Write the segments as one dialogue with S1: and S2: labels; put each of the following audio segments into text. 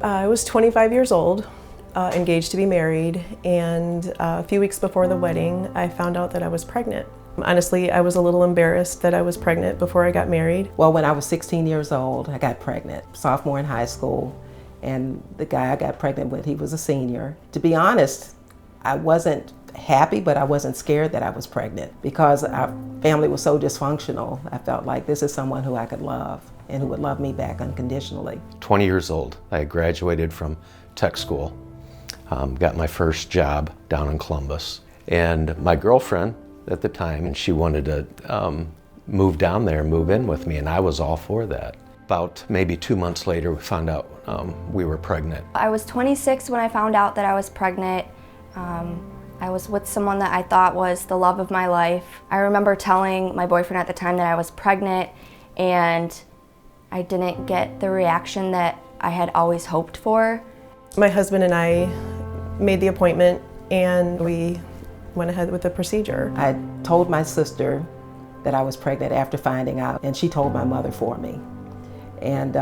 S1: I was 25 years old, engaged to be married, and a few weeks before the wedding, I found out that I was pregnant. Honestly, I was a little embarrassed that I was pregnant before I got married.
S2: Well, when I was 16 years old, I got pregnant, sophomore in high school, and the guy I got pregnant with, he was a senior. To be honest, I wasn't happy, but I wasn't scared that I was pregnant because our family was so dysfunctional. I felt like this is someone who I could love and who would love me back unconditionally.
S3: 20 years old, I graduated from tech school, got my first job down in Columbus, and my girlfriend at the time, and she wanted to move down there and move in with me, and I was all for that. About maybe 2 months later, we found out we were pregnant.
S4: I was 26 when I found out that I was pregnant. I was with someone that I thought was the love of my life. I remember telling my boyfriend at the time that I was pregnant, and I didn't get the reaction that I had always hoped for.
S1: My husband and I made the appointment, and we went ahead with the procedure.
S2: I told my sister that I was pregnant after finding out, and she told my mother for me. And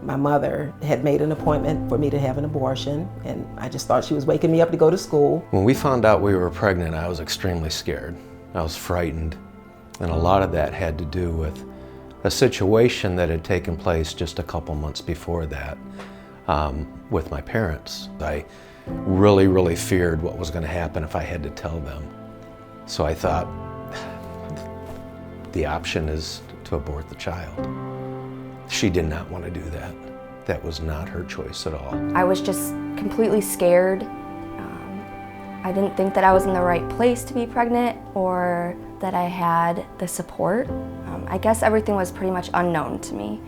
S2: my mother had made an appointment for me to have an abortion, and I just thought she was waking me up to go to school.
S3: When we found out we were pregnant, I was extremely scared. I was frightened, and a lot of that had to do with a situation that had taken place just a couple months before that with my parents. I really feared what was going to happen if I had to tell them. So I thought, the option is to abort the child. She did not want to do that. That was not her choice at all.
S4: I was just completely scared. I didn't think that I was in the right place to be pregnant or that I had the support. I guess everything was pretty much unknown to me,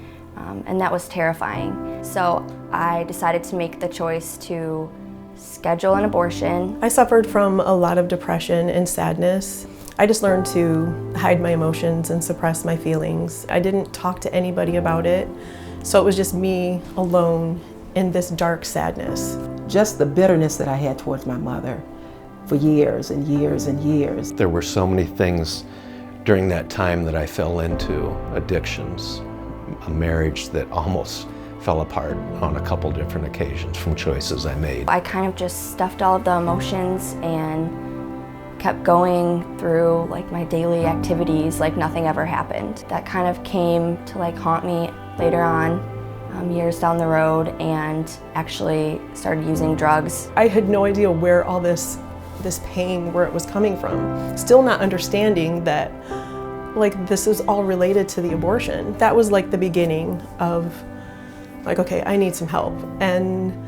S4: and that was terrifying. So I decided to make the choice to schedule an abortion.
S1: I suffered from a lot of depression and sadness. I just learned to hide my emotions and suppress my feelings. I didn't talk to anybody about it, so it was just me alone in this dark sadness.
S2: Just the bitterness that I had towards my mother for years and years and years.
S3: There were so many things during that time that I fell into, addictions, a marriage that almost fell apart on a couple different occasions from choices I made.
S4: I kind of just stuffed all of the emotions and kept going through like my daily activities like nothing ever happened. That kind of came to like haunt me later on, years down the road, and actually started using drugs.
S1: I had no idea where all this pain, where it was coming from. Still not understanding that like this is all related to the abortion. That was like the beginning of like, okay, I need some help. And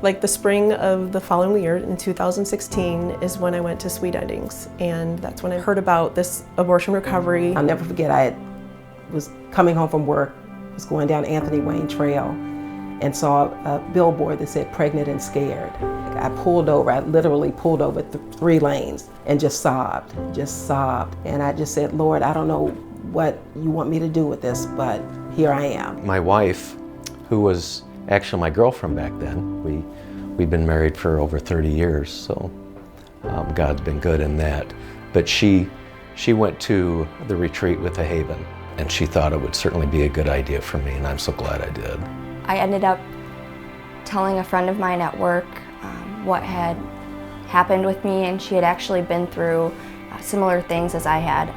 S1: like the spring of the following year, in 2016, is when I went to Sweet Endings. And that's when I heard about this abortion recovery.
S2: I'll never forget, I was coming home from work, was going down Anthony Wayne Trail, and saw a billboard that said pregnant and scared. I pulled over, I literally pulled over 3 lanes and just sobbed. And I just said, Lord, I don't know what you want me to do with this, but here I am.
S3: My wife, who was actually my girlfriend back then, we've been married for over 30 years, so God's been good in that. But she went to the retreat with the Haven, and she thought it would certainly be a good idea for me, and I'm so glad I did.
S4: I ended up telling a friend of mine at work what had happened with me, and she had actually been through similar things as I had,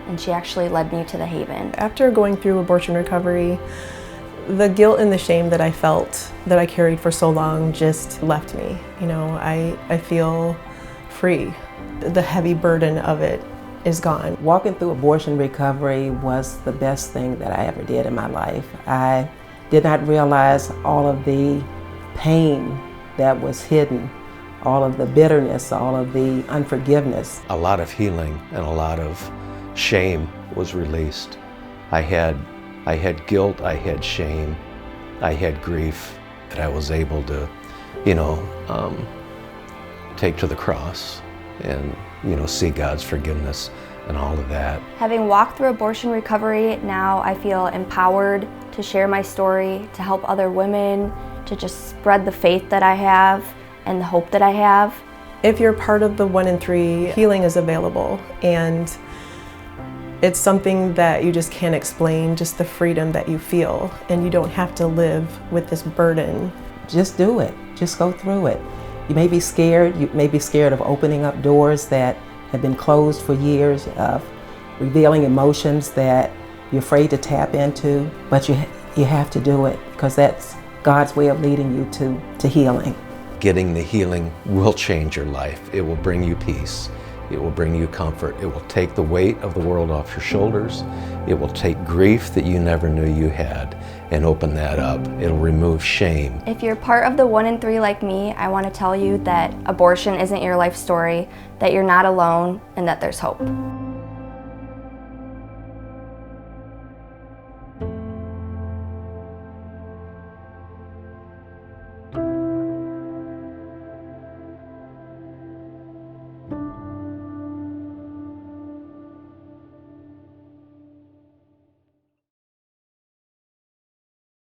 S4: and she actually led me to the Haven.
S1: After going through abortion recovery, the guilt and the shame that I felt, that I carried for so long, just left me. You know, I feel free. The heavy burden of it is gone.
S2: Walking through abortion recovery was the best thing that I ever did in my life. I did not realize all of the pain that was hidden, all of the bitterness, all of the unforgiveness.
S3: A lot of healing and a lot of shame was released. I had guilt, I had shame, I had grief that I was able to, take to the cross and, see God's forgiveness and all of that.
S4: Having walked through abortion recovery, now I feel empowered to share my story, to help other women, to just spread the faith that I have and the hope that I have.
S1: If you're part of the 1 in 3, healing is available, and it's something that you just can't explain, just the freedom that you feel, and you don't have to live with this burden
S2: just do it. Just go through it. You may be scared. You may be scared of opening up doors that have been closed for years, of revealing emotions that you're afraid to tap into, but you have to do it because that's God's way of leading you to healing.
S3: Getting the healing will change your life. It will bring you peace. It will bring you comfort. It will take the weight of the world off your shoulders. It will take grief that you never knew you had and open that up. It'll remove shame.
S4: If you're part of the 1 in 3 like me, I want to tell you that abortion isn't your life story, that you're not alone, and that there's hope.